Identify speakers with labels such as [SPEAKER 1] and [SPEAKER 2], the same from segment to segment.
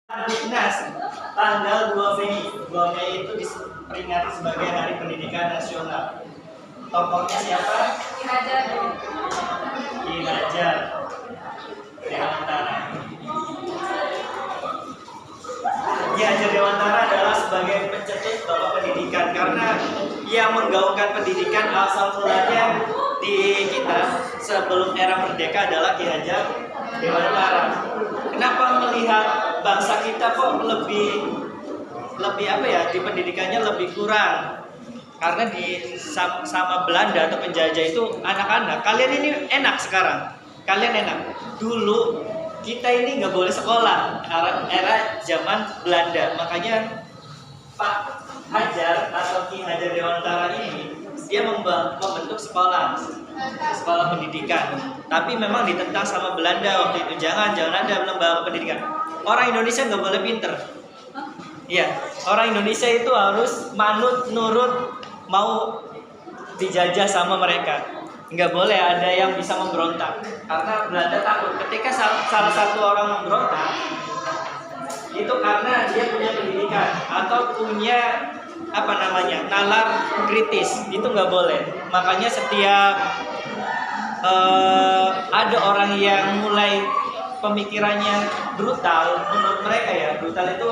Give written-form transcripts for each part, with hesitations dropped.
[SPEAKER 1] Nas, tanggal 2 Mei. 2 Mei itu diperingati sebagai Hari Pendidikan Nasional. Tokohnya siapa?
[SPEAKER 2] Ki Hajar.
[SPEAKER 1] Ki Hajar Dewantara. Ki Hajar Dewantara adalah sebagai pencetus Bapak Pendidikan karena ia menggaungkan pendidikan asal mulanya di kita sebelum era merdeka adalah Ki Hajar Dewantara. Kenapa melihat bangsa kita kok lebih apa ya, di pendidikannya lebih kurang? Karena di sama Belanda atau penjajah itu anak-anak, kalian ini enak sekarang, kalian enak. Dulu kita ini nggak boleh sekolah, era zaman Belanda. Makanya Pak Hajar atau Ki Hajar Dewantara ini dia membentuk sekolah pendidikan. Tapi memang ditentang sama Belanda waktu itu. Jangan ada lembaga pendidikan. Orang Indonesia nggak boleh pinter. Iya, orang Indonesia itu harus manut, nurut, mau dijajah sama mereka. Nggak boleh ada yang bisa memberontak. Karena Belanda takut ketika salah satu orang memberontak, itu karena dia punya pendidikan atau punya nalar kritis. Itu nggak boleh. Makanya setiap ada orang yang mulai pemikirannya brutal, menurut mereka ya, brutal itu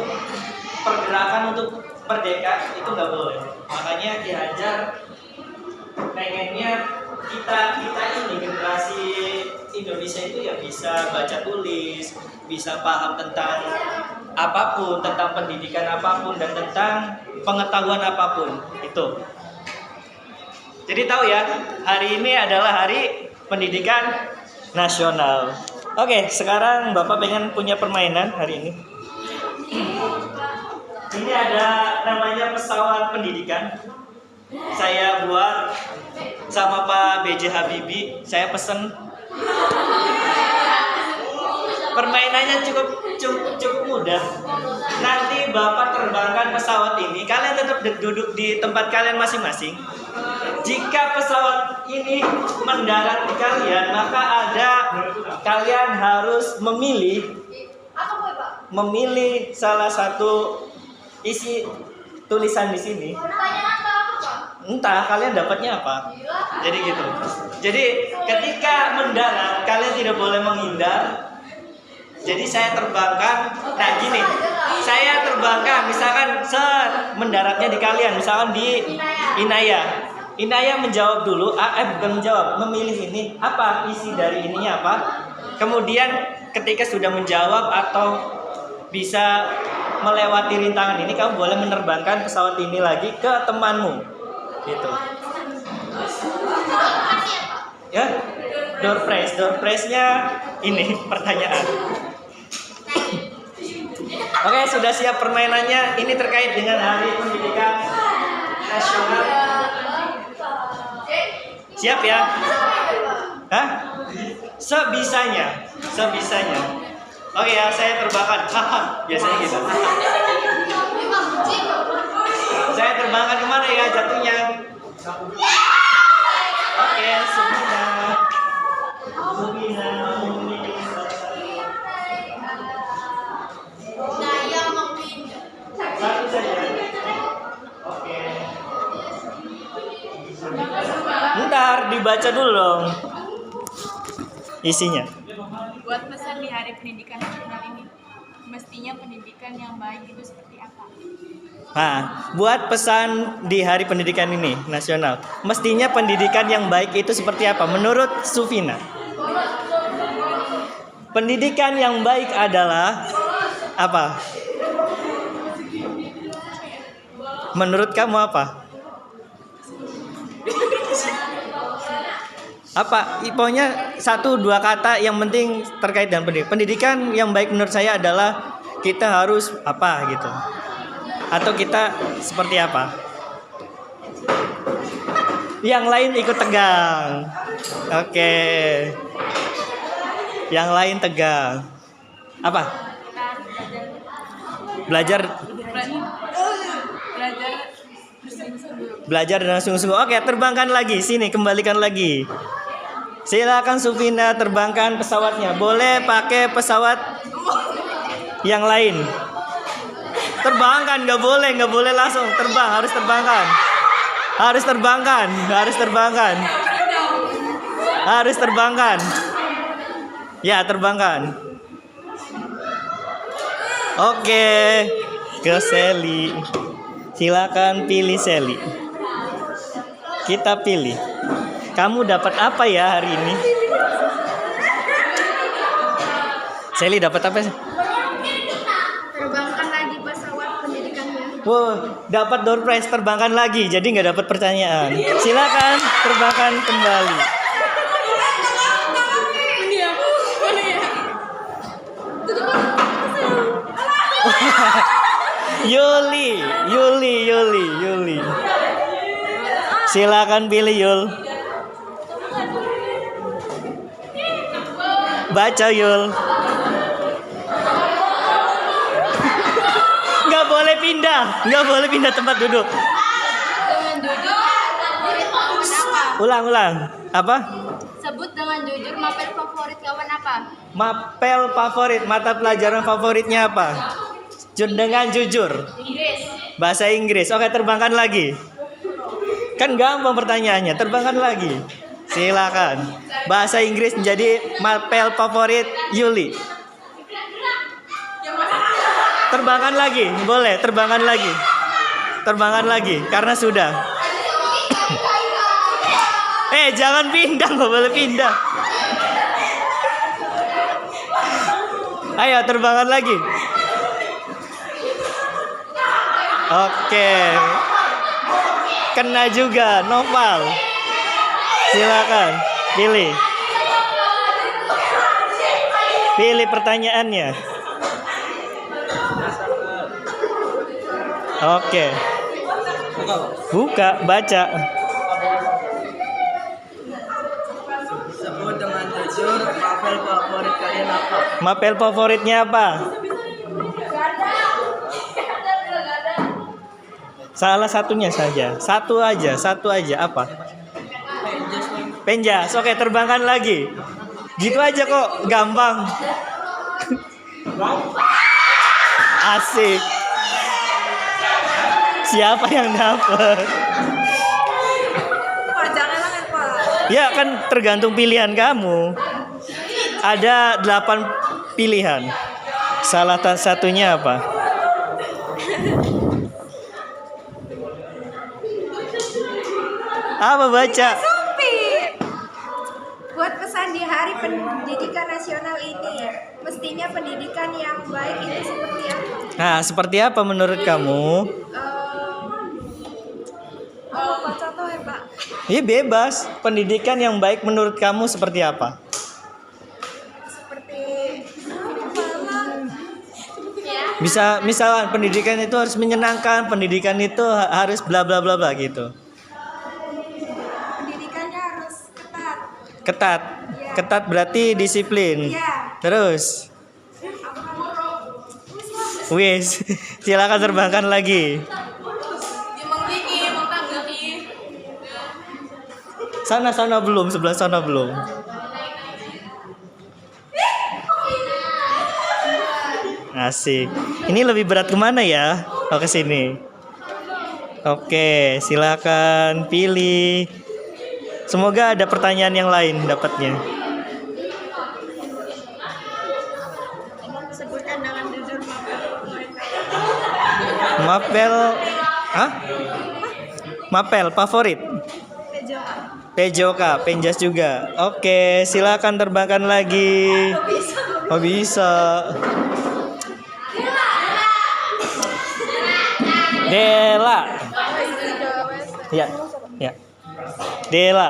[SPEAKER 1] pergerakan untuk merdeka, itu nggak boleh. Makanya Ki Hajar pengennya kita ini generasi Indonesia itu ya bisa baca tulis, bisa paham tentang apapun, tentang pendidikan apapun, dan tentang pengetahuan apapun itu. Jadi tahu ya, hari ini adalah Hari Pendidikan Nasional. Oke, sekarang Bapak pengen punya permainan hari ini. Ini ada namanya pesawat pendidikan. Saya buat sama Pak B.J. Habibie. Saya pesen. Permainannya cukup mudah. Nanti Bapak terbangkan pesawat ini. Kalian tetap duduk di tempat kalian masing-masing. Jika pesawat ini mendarat di kalian, maka kalian harus memilih salah satu isi tulisan di sini. Entah kalian dapatnya apa. Jadi gitu. Jadi ketika mendarat kalian tidak boleh menghindar. Jadi saya terbangkan. Nah gini, saya terbangkan misalkan mendaratnya di kalian, misalkan di Inaya. Inaya menjawab dulu, bukan menjawab, memilih ini apa, isi dari ininya apa. Kemudian ketika sudah menjawab atau bisa melewati rintangan ini, kamu boleh menerbangkan pesawat ini lagi ke temanmu, gitu. Ya, door prize-nya ini pertanyaan. Oke, sudah siap permainannya. Ini terkait dengan Hari Pendidikan Nasional. Siap ya? Hah? Sebisanya. Oke ya, saya terbangkan. Biasanya gitu. Saya terbangkan kemana ya jatuhnya? Oke, Subina. Satu saja. Oke. Bentar, dibaca dulu dong isinya.
[SPEAKER 2] Buat pesan di Hari Pendidikan Nasional ini, mestinya pendidikan yang baik itu seperti apa?
[SPEAKER 1] Nah, buat pesan di Hari Pendidikan ini nasional, mestinya pendidikan yang baik itu seperti apa? Menurut Sufina, pendidikan yang baik adalah apa? Menurut kamu apa? Apa? Pokoknya 1-2 kata yang penting terkait dengan pendidikan. Pendidikan yang baik menurut saya adalah kita harus apa gitu. Atau kita seperti apa? Yang lain ikut tegang. Oke. Yang lain tegang. Apa? Belajar dengan sungguh-sungguh. Oke, terbangkan lagi. Sini, kembalikan lagi. Silakan Sufina terbangkan pesawatnya. Boleh pakai pesawat Yang lain. Terbangkan, nggak boleh langsung terbang, harus terbangkan. Harus terbangkan. Ya, terbangkan. Oke, ke Sally. Silakan pilih Sally. Kita pilih. Kamu dapat apa ya hari ini? Sally dapat apa sih?
[SPEAKER 2] Terbangkan lagi pesawat pendidikannya.
[SPEAKER 1] Wow, dapat door prize, terbangkan lagi. Jadi nggak dapat pertanyaan. Silakan terbangkan kembali. Yuli. Silakan pilih Yul. Baca Yul. Nggak boleh pindah tempat duduk.
[SPEAKER 2] Dengan jujur, favorit kawan apa?
[SPEAKER 1] Ulang. Apa?
[SPEAKER 2] Sebut dengan jujur mapel favorit kawan apa?
[SPEAKER 1] Mapel favorit, mata pelajaran favoritnya apa? Dengan jujur.
[SPEAKER 2] Inggris.
[SPEAKER 1] Bahasa Inggris. Oke, terbangkan lagi. Kan gampang pertanyaannya, terbangkan lagi. Silakan. Bahasa Inggris menjadi mapel favorit Yuli. Terbangkan lagi, boleh, terbangkan lagi, karena sudah. Jangan pindah, nggak boleh pindah. Ayo, terbangkan lagi. Oke. Kena juga, Noval. Silakan, pilih pertanyaannya. Oke. Buka, baca.
[SPEAKER 3] Sebut dengan jujur mapel favorit kalian apa?
[SPEAKER 1] Mapel favoritnya apa? Salah satunya saja. Satu aja apa? Penjas. Oke, terbangkan lagi. Gitu aja kok, gampang. Asik. Siapa yang dapat? Ya kan tergantung pilihan kamu. Ada 8 pilihan. Salah satunya apa? Apa baca?
[SPEAKER 4] Buat pesan di Hari Pendidikan Nasional ini, mestinya pendidikan yang baik itu seperti apa?
[SPEAKER 1] Nah, seperti apa menurut kamu?
[SPEAKER 4] Apa contoh ya, Pak?
[SPEAKER 1] Iya, bebas. Pendidikan yang baik menurut kamu seperti apa?
[SPEAKER 4] Seperti
[SPEAKER 1] Bisa misalnya pendidikan itu harus menyenangkan, pendidikan itu harus bla bla bla bla gitu.
[SPEAKER 4] pendidikannya harus ketat.
[SPEAKER 1] Ketat. Ketat berarti disiplin.
[SPEAKER 4] Iya.
[SPEAKER 1] Terus wis, silakan terbangkan lagi. Sana belum, sebelah sana belum. Asik. Ini lebih berat kemana ya? Oh, ke sini. Oke, silakan pilih. Semoga ada pertanyaan yang lain dapatnya.
[SPEAKER 4] Sebutkan dengan jujur
[SPEAKER 1] Mapel, Mapel favorit. PJOK, Penjas juga. Oke, silakan terbangkan lagi. Oh, bisa. Dela. Ya. Dela.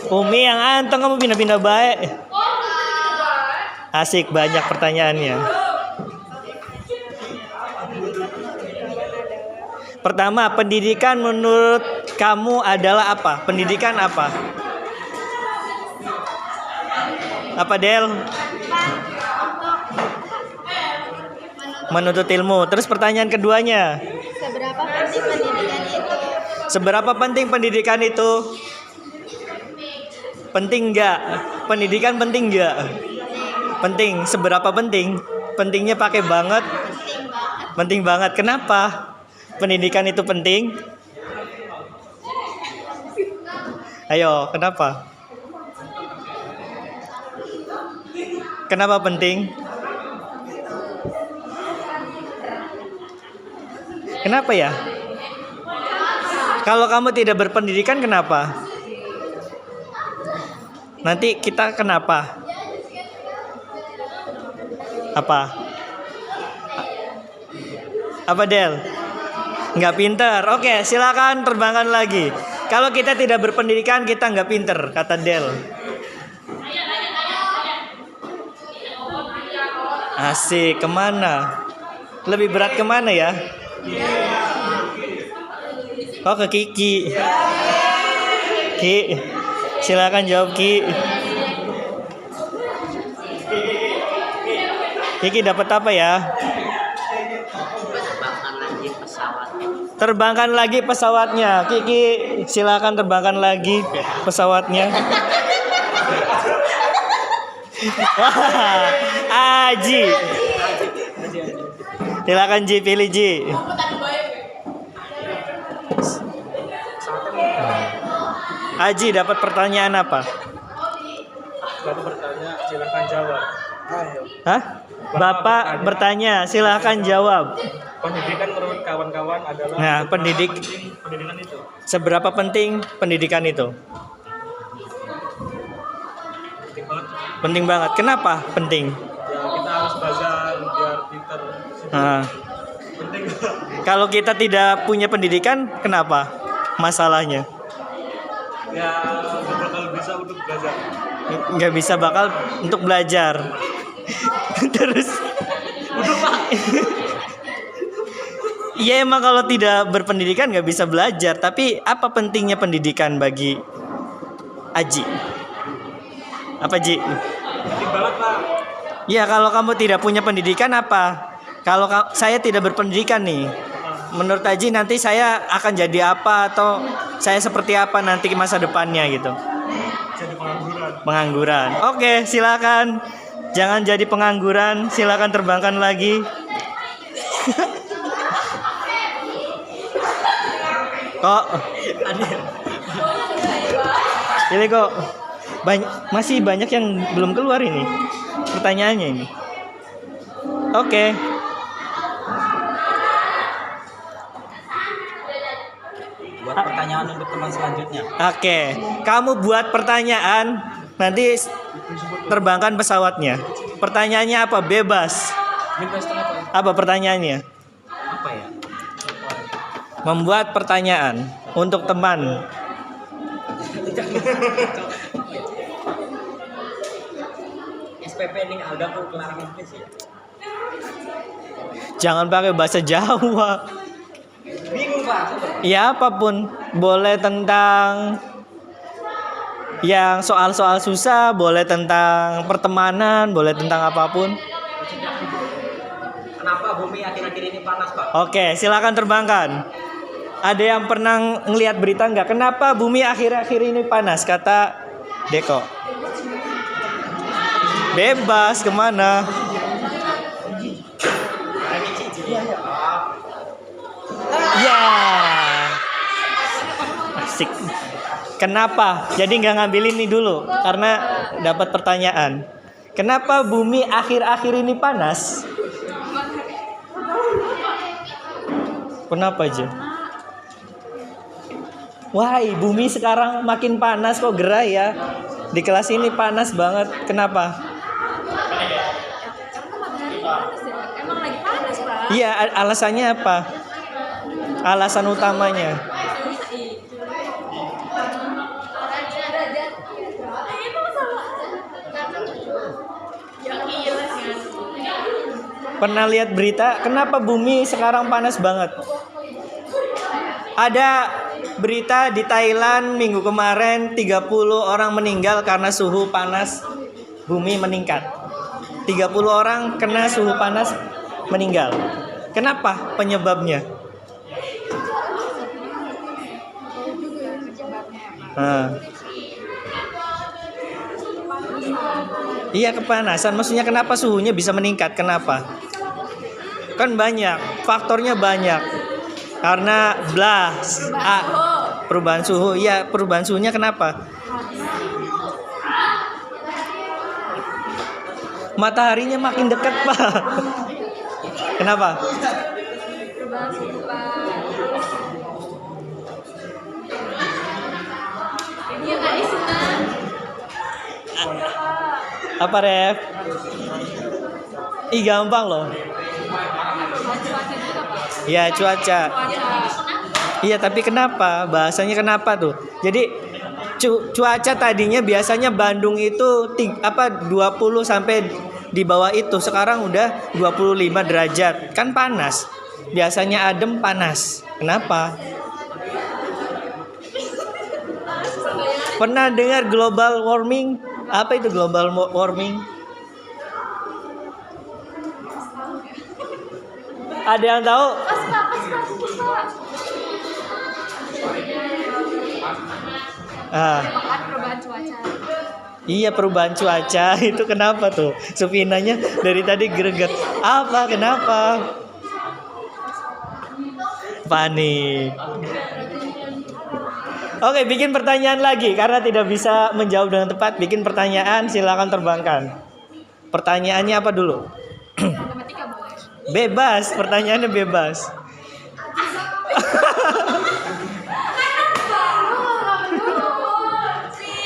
[SPEAKER 1] Umi yang anteng, kamu pindah-pindah baik. Asik, banyak pertanyaannya. Pertama, pendidikan menurut kamu adalah apa? Pendidikan apa? Apa, Del? Menuntut ilmu. Terus pertanyaan keduanya.
[SPEAKER 4] Seberapa penting pendidikan itu?
[SPEAKER 1] Seberapa penting pendidikan itu? Penting nggak? Pendidikan penting nggak? Penting. Seberapa penting? Pentingnya pakai banget. Penting banget. Kenapa? Pendidikan itu penting? Ayo, kenapa? Kenapa penting? Kenapa ya? Kalau kamu tidak berpendidikan kenapa? Nanti kita kenapa? Apa? Apa Del? Nggak pinter. Oke, silakan terbangkan lagi. Kalau kita tidak berpendidikan kita nggak pinter, kata Del. Asik, kemana? Lebih berat kemana ya? Oh, ke Kiki. Ki, silakan jawab Ki. Kiki dapat apa ya? Terbangkan lagi pesawatnya. Kiki, silakan terbangkan lagi pesawatnya. Wah, Aji. Silakan Ji, pilih Ji. Aji dapat pertanyaan apa?
[SPEAKER 3] Bapak bertanya, silakan jawab. Ayo.
[SPEAKER 1] Hah? Bapak bertanya, silakan jawab.
[SPEAKER 3] Pendidikan menurut kawan-kawan adalah
[SPEAKER 1] Nah,
[SPEAKER 3] pendidikan itu.
[SPEAKER 1] Seberapa penting pendidikan itu?
[SPEAKER 3] Penting banget.
[SPEAKER 1] Penting banget. Kenapa penting?
[SPEAKER 3] Ya kita harus belajar biar pintar.
[SPEAKER 1] Nah,
[SPEAKER 3] Penting.
[SPEAKER 1] kalau kita tidak punya pendidikan, kenapa? Masalahnya
[SPEAKER 3] Ya nggak bakal bisa untuk belajar.
[SPEAKER 1] nggak bisa bakal untuk belajar. Terus, iya emang kalau tidak berpendidikan nggak bisa belajar. Tapi apa pentingnya pendidikan bagi Aji? Apa Ji?
[SPEAKER 3] Penting banget Pak.
[SPEAKER 1] Ya kalau kamu tidak punya pendidikan apa? Kalau saya tidak berpendidikan nih, menurut Aji nanti saya akan jadi apa atau saya seperti apa nanti masa depannya gitu?
[SPEAKER 3] Jadi pengangguran.
[SPEAKER 1] Pengangguran. Oke, silakan. Jangan jadi pengangguran. Silakan terbangkan lagi. Kok? Ini kok masih banyak yang belum keluar ini pertanyaannya ini. Oke.
[SPEAKER 3] Buat pertanyaan untuk teman selanjutnya.
[SPEAKER 1] Oke, kamu buat pertanyaan, nanti terbangkan pesawatnya. Pertanyaannya apa? Bebas. Apa pertanyaannya?
[SPEAKER 3] Apa ya?
[SPEAKER 1] Membuat pertanyaan untuk teman.
[SPEAKER 3] SPP ini ada tuh kelarang Inggris ya.
[SPEAKER 1] Jangan pakai bahasa Jawa.
[SPEAKER 3] Bingung Pak.
[SPEAKER 1] Ya apapun, boleh tentang yang soal-soal susah, boleh tentang pertemanan, boleh tentang apapun.
[SPEAKER 3] Kenapa bumi akhir-akhir ini panas Pak?
[SPEAKER 1] Oke, silakan terbangkan. Ada yang pernah ngelihat berita nggak? Kenapa bumi akhir-akhir ini panas? Kata Deko. Bebas kemana? Ya, asik. Kenapa? Jadi nggak ngambil ini dulu karena dapat pertanyaan. Kenapa bumi akhir-akhir ini panas? Kenapa aja? Wah, bumi sekarang makin panas kok gerah ya. Di kelas ini panas banget. Kenapa?
[SPEAKER 4] Emang lagi panas, Pak.
[SPEAKER 1] Iya, alasannya apa? Alasan utamanya. Pernah lihat berita kenapa bumi sekarang panas banget? Ada berita di Thailand minggu kemarin 30 orang meninggal karena suhu panas bumi meningkat. 30 orang kena suhu panas meninggal. Kenapa penyebabnya? Nah. Iya kepanasan, maksudnya kenapa suhunya bisa meningkat? Kenapa? Kan banyak, faktornya banyak. Karena perubahan suhu. Iya, perubahan suhunya kenapa? Mataharinya makin dekat, Pak. Kenapa? Apa, Ref? Ih, gampang loh. Ya, cuaca. Iya, tapi kenapa? Bahasanya kenapa tuh? Jadi cuaca tadinya biasanya Bandung itu 20 sampai di bawah itu. Sekarang udah 25 derajat. Kan panas. Biasanya adem, panas. Kenapa? Pernah dengar global warming? Apa itu global warming? Ada yang tahu?
[SPEAKER 2] Perubahan cuaca.
[SPEAKER 1] Iya, perubahan cuaca. Itu kenapa tuh? Supinanya dari tadi greget. Apa? Kenapa? Panik. Oke, bikin pertanyaan lagi karena tidak bisa menjawab dengan tepat. Bikin pertanyaan, silakan terbangkan. Pertanyaannya apa dulu?
[SPEAKER 2] Matematika boleh.
[SPEAKER 1] Bebas, pertanyaannya bebas.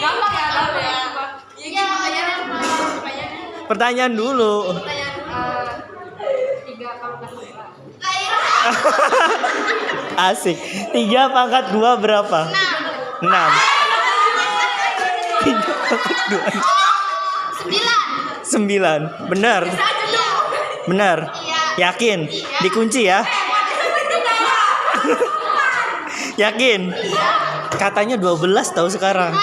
[SPEAKER 2] Gampang ya, gampang ya. Iya,
[SPEAKER 1] Pertanyaan dulu.
[SPEAKER 2] 3 pangkat 2.
[SPEAKER 1] Asik. 3 pangkat 2 berapa? 6. 3 pangkat 2. 9. Benar. Benar. Yakin? Dikunci ya? Yakin? Katanya 12 tahu sekarang.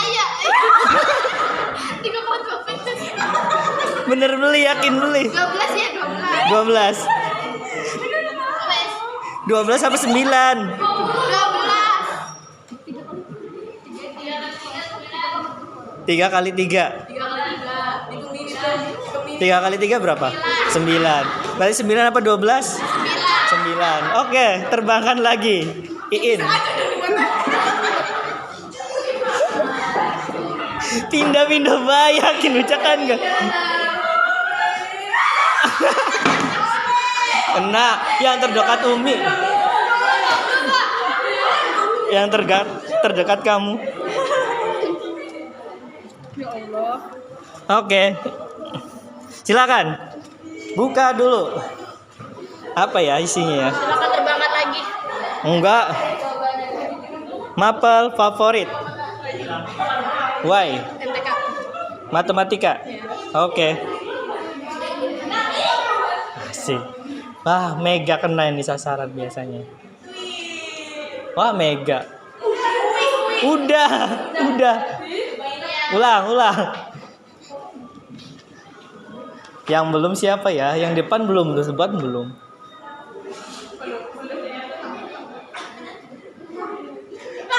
[SPEAKER 1] Bener beli, yakin beli.
[SPEAKER 2] 12 ya,
[SPEAKER 1] 12. 12 apa 9? 3 kali 3. 3 kali 3 berapa? 9. Berarti 9 apa 12? 9. Oke, terbangkan lagi. Iin. Pindah-pindah yakin ucapan enggak? Kena yang terdekat Umi. Yang terdekat kamu.
[SPEAKER 2] Ya Allah.
[SPEAKER 1] Oke. Silakan. Buka dulu. Apa ya isinya ya?
[SPEAKER 2] Silakan terbangkan lagi.
[SPEAKER 1] Enggak. Mapel favorit. Why?
[SPEAKER 2] MTK.
[SPEAKER 1] Matematika. Oke. Asik. Wah, Mega kena ini sasaran biasanya. Wah, Mega. Udah. Ulang. Yang belum siapa ya? Yang depan belum, sebut belum.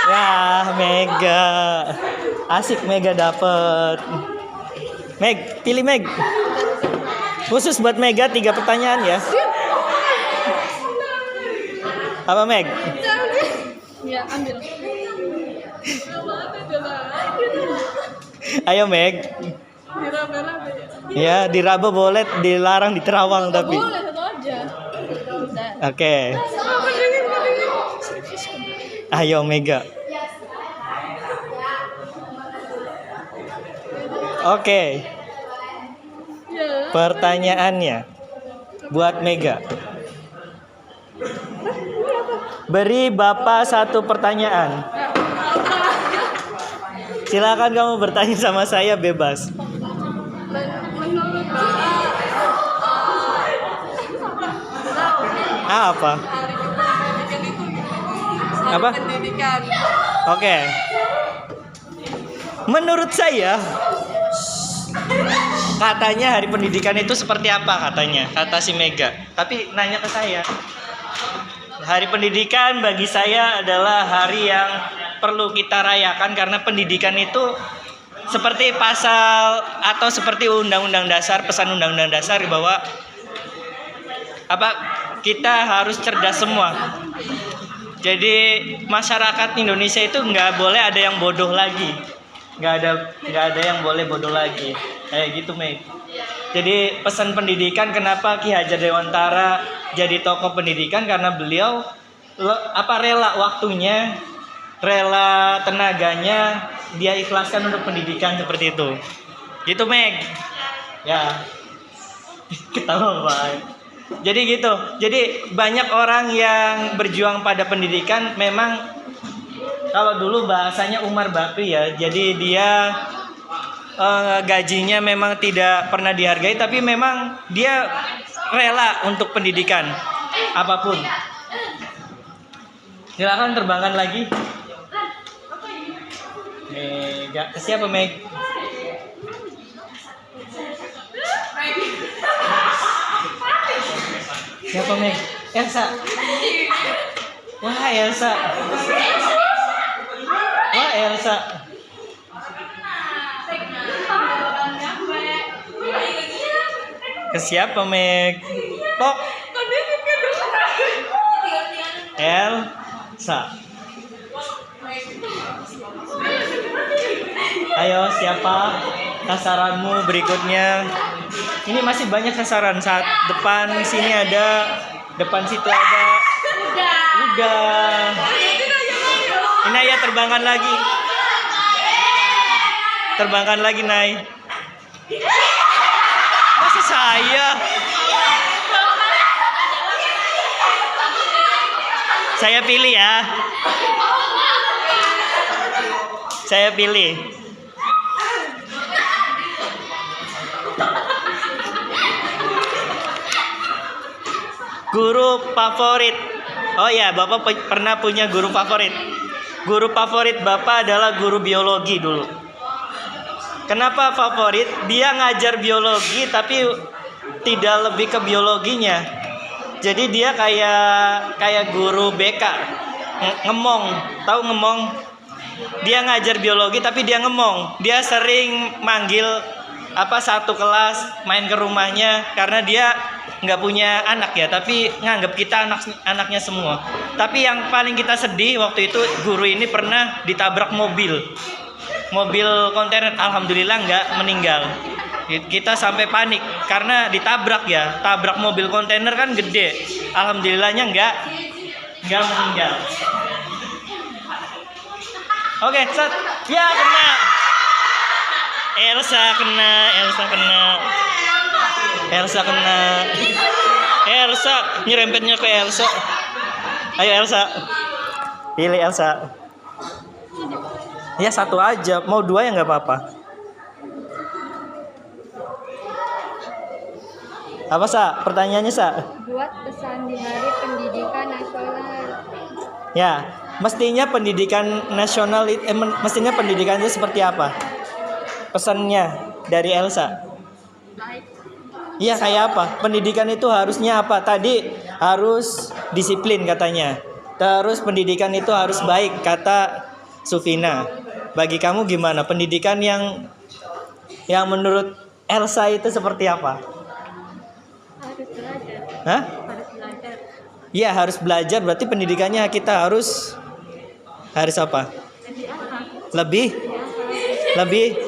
[SPEAKER 1] Ya, Mega. Asik, Mega dapet. Meg, pilih Meg. Khusus buat Mega 3 pertanyaan ya. Apa Meg?
[SPEAKER 2] Ya, ambil.
[SPEAKER 1] Ayo Meg. Ya, diraba boleh, dilarang di Terawang tapi.
[SPEAKER 2] Boleh satu aja.
[SPEAKER 1] Oke. Ayo Mega. Oke. Pertanyaannya buat Mega. Beri Bapak 1 pertanyaan. Silakan kamu bertanya sama saya bebas. Apa? Apa?
[SPEAKER 2] Pendidikan.
[SPEAKER 1] Oke. Menurut saya katanya hari pendidikan itu seperti apa katanya, kata si Mega. Tapi nanya ke saya. Hari pendidikan bagi saya adalah hari yang perlu kita rayakan karena pendidikan itu seperti pasal atau seperti undang-undang dasar, pesan undang-undang dasar bahwa kita harus cerdas semua. Jadi masyarakat Indonesia itu nggak boleh ada yang bodoh lagi, nggak ada yang boleh bodoh lagi, kayak gitu Meg. Jadi pesan pendidikan, kenapa Ki Hajar Dewantara jadi tokoh pendidikan, karena beliau rela waktunya, rela tenaganya dia ikhlaskan untuk pendidikan seperti itu. Gitu Meg. Ya. Ketawa banget. Jadi gitu. Jadi banyak orang yang berjuang pada pendidikan, memang kalau dulu bahasanya Umar Bakri ya. Jadi dia gajinya memang tidak pernah dihargai, tapi memang dia rela untuk pendidikan apapun. Silakan terbangkan lagi. Mega, siapa Meg? Siapa Meg? Elsa. Wah Elsa. Wah Elsa. Ke siapa Meg? Tok. Elsa. Ayo siapa sasaranmu berikutnya? Ini masih banyak sasaran. Saat depan sini ada, depan situ ada. Udah. Ini ya, terbangkan lagi. Terbangkan lagi Nay. Masa saya? Saya pilih ya. Saya pilih. Guru favorit. Oh ya, Bapak pernah punya guru favorit. Guru favorit Bapak adalah guru biologi dulu. Kenapa favorit? Dia ngajar biologi tapi tidak lebih ke biologinya. Jadi dia kayak guru BK. Ngemong. Tahu ngemong? Dia ngajar biologi tapi dia ngemong. Dia sering manggil satu kelas main ke rumahnya karena dia nggak punya anak ya, tapi nganggap kita anaknya semua. Tapi yang paling kita sedih waktu itu, guru ini pernah ditabrak mobil kontainer. Alhamdulillah nggak meninggal. Kita sampai panik karena ditabrak ya, tabrak mobil kontainer kan gede. Alhamdulillahnya nggak meninggal. Oke, set. Ya, kena. Elsa kena. Elsa nyerempetnya ke Elsa. Ayo Elsa. Pilih Elsa. Ya satu aja, mau dua ya nggak apa-apa. Apa Sa? Pertanyaannya Sa?
[SPEAKER 4] Buat pesan di Hari Pendidikan Nasional.
[SPEAKER 1] Ya, mestinya pendidikan nasional mestinya pendidikan itu seperti apa? Pesannya dari Elsa. Iya, kayak apa? Pendidikan itu harusnya apa? Tadi harus disiplin katanya. Terus pendidikan itu harus baik kata Sufina. Bagi kamu gimana? Pendidikan yang menurut Elsa itu seperti apa?
[SPEAKER 4] Harus belajar.
[SPEAKER 1] Hah?
[SPEAKER 4] Harus belajar.
[SPEAKER 1] Iya, harus belajar. Berarti pendidikannya kita harus apa? Lebih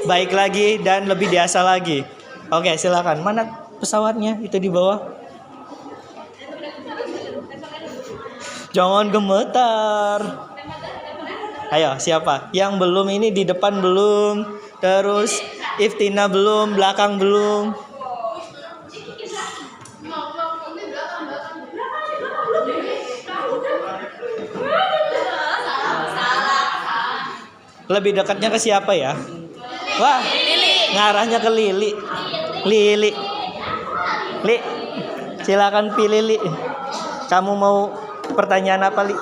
[SPEAKER 1] baik lagi dan lebih dewasa lagi. Oke, silakan. Mana pesawatnya? Itu di bawah. Jangan gemetar. Ayo, siapa? Yang belum ini di depan belum. Terus Iftina belum, belakang belum. Lebih dekatnya ke siapa ya? Wah, Lili. Ngarahnya ke Lili. Li, silakan pilih Li. Kamu mau pertanyaan apa Li?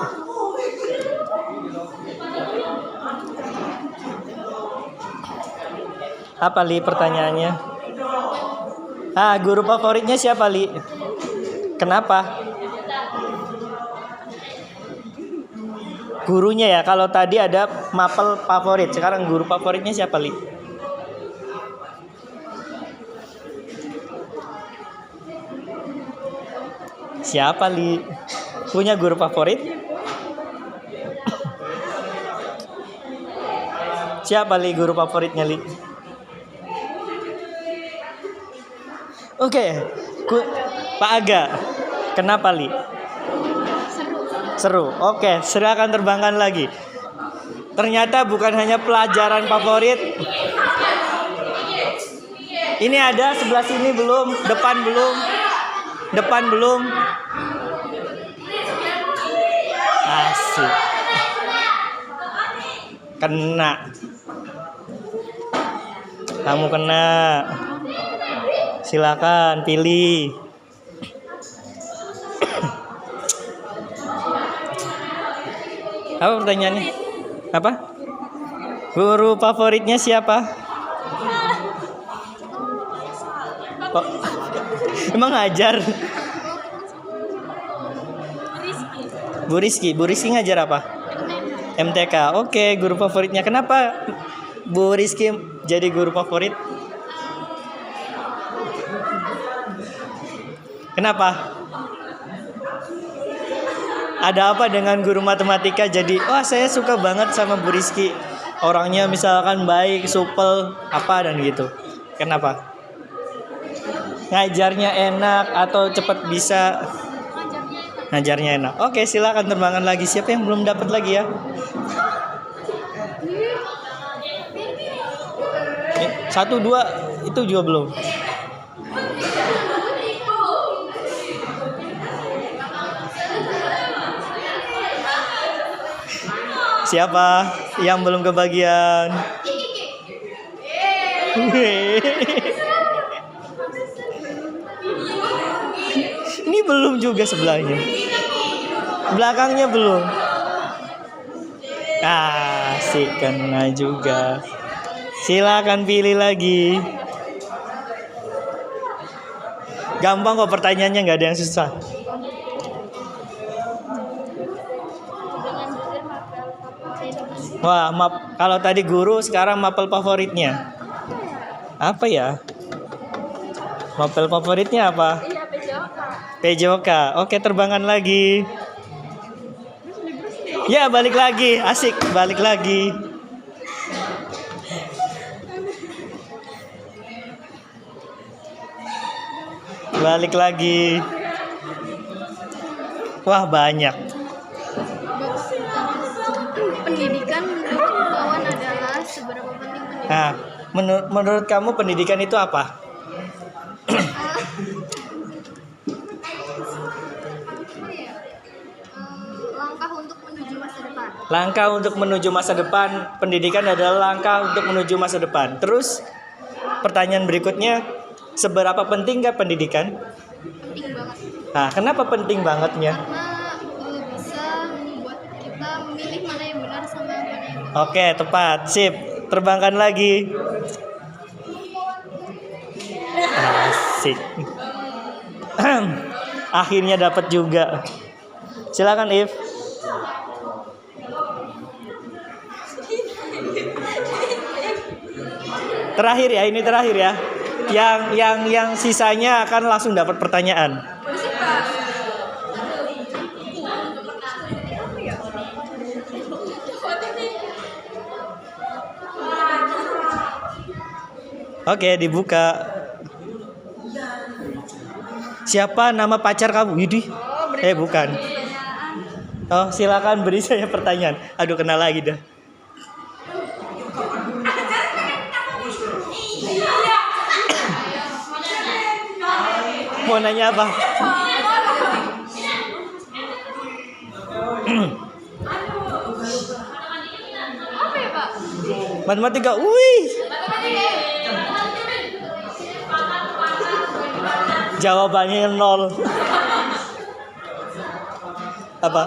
[SPEAKER 1] Apa Li pertanyaannya? Guru favoritnya siapa Li? Kenapa? Gurunya ya. Kalau tadi ada mapel favorit, sekarang guru favoritnya siapa, Li? Siapa, Li? Punya guru favorit? Siapa, Li, guru favoritnya, Li? Oke, Pak Aga. Kenapa, Li? Seru. Oke, silakan terbangkan lagi. Ternyata bukan hanya pelajaran favorit. Ini ada sebelah sini belum, depan belum. Depan belum. Asik. Kena. Kamu kena. Silakan pilih. Apa pertanyaannya? Apa? Guru favoritnya siapa? Oh, emang ngajar? Bu Rizky. Bu Rizky ngajar apa? MTK. Oke, guru favoritnya. Kenapa Bu Rizky jadi guru favorit? Kenapa? Ada apa dengan guru matematika jadi, wah saya suka banget sama Bu Rizky. Orangnya misalkan baik, supel, apa dan gitu. Kenapa? Ngajarnya enak atau cepat bisa? Ngajarnya enak. Oke, silakan terbangkan lagi. Siapa yang belum dapat lagi ya? Satu, dua, itu juga belum. Siapa yang belum kebagian? Ini belum juga sebelahnya. Belakangnya belum. Asik, kena juga. Silakan pilih lagi. Gampang kok pertanyaannya, nggak ada yang susah. Wah, kalau tadi guru, sekarang mapel favoritnya. Apa ya? Mapel favoritnya apa? PJOK. Oke, terbangkan lagi. Ya, balik lagi. Asik, balik lagi. Balik lagi. Wah, banyak.
[SPEAKER 4] Pendidikan menurut kawan adalah seberapa penting pendidikan?
[SPEAKER 1] Nah, menurut kamu pendidikan itu apa?
[SPEAKER 4] Langkah untuk menuju masa depan.
[SPEAKER 1] Langkah untuk menuju masa depan. Pendidikan adalah langkah untuk menuju masa depan. Terus pertanyaan berikutnya, seberapa pentingkah pendidikan?
[SPEAKER 4] Penting banget.
[SPEAKER 1] Nah, kenapa penting bangetnya?
[SPEAKER 4] Karena bisa membuat kita memilih mana yang benar sama mana yang benar.
[SPEAKER 1] Oke, tepat. Sip. Terbangkan lagi. Asik. Akhirnya dapat juga. Silakan, If. Terakhir ya, ini terakhir ya. Yang sisanya akan langsung dapat pertanyaan. Oke, dibuka. Siapa nama pacar kamu? Widih. Bukan. Oh, silakan beri saya pertanyaan. Aduh, kena lagi dah. Mau nanya apa?
[SPEAKER 2] Apa ya, Pak?
[SPEAKER 1] Matematika. Wih. Jawabannya 0. Apa?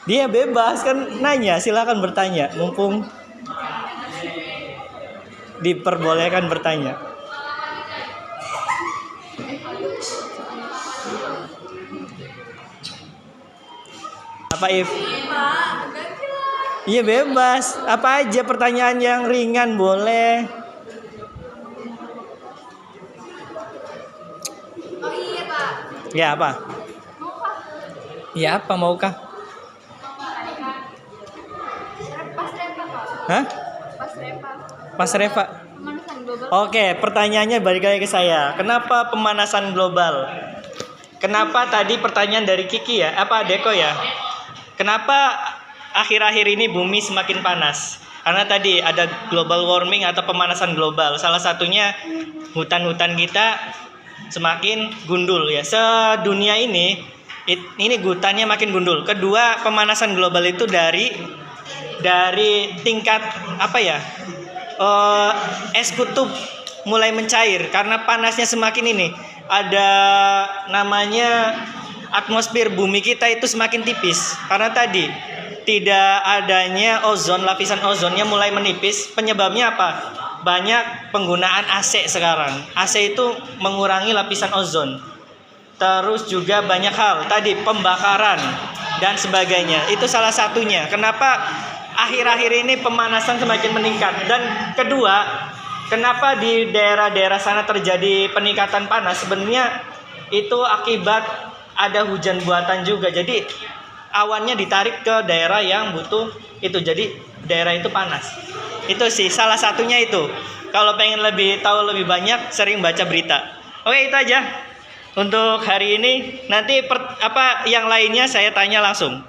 [SPEAKER 1] Dia bebas kan nanya, silakan bertanya. Mumpung diperbolehkan bertanya. Apa If? Iya bebas. Apa aja pertanyaan yang ringan boleh.
[SPEAKER 4] Oh iya Pak.
[SPEAKER 1] Ya apa? Ya apa maukah?
[SPEAKER 4] Pas Repa Pak.
[SPEAKER 1] Hah?
[SPEAKER 4] Pas Repa.
[SPEAKER 1] Mas Reva.
[SPEAKER 4] Pemanasan global.
[SPEAKER 1] Oke, pertanyaannya balik lagi ke saya. Kenapa pemanasan global? Kenapa tadi pertanyaan dari Kiki ya? Apa Deko ya? Kenapa akhir-akhir ini bumi semakin panas? Karena tadi ada global warming atau pemanasan global. Salah satunya hutan-hutan kita semakin gundul ya. Sedunia ini hutannya makin gundul. Kedua, pemanasan global itu dari tingkat apa ya? Es kutub mulai mencair karena panasnya semakin ini. Ada namanya atmosfer bumi kita itu semakin tipis karena tadi tidak adanya ozon, lapisan ozonnya mulai menipis. Penyebabnya apa? Banyak penggunaan AC sekarang. AC itu mengurangi lapisan ozon. Terus juga banyak hal tadi, pembakaran dan sebagainya. Itu salah satunya. Kenapa akhir-akhir ini pemanasan semakin meningkat? Dan kedua, kenapa di daerah-daerah sana terjadi peningkatan panas? Sebenarnya itu akibat ada hujan buatan juga. Jadi awannya ditarik ke daerah yang butuh itu. Jadi daerah itu panas. Itu sih salah satunya itu. Kalau pengen tahu lebih banyak, sering baca berita. Oke, itu aja untuk hari ini. Nanti yang lainnya saya tanya langsung.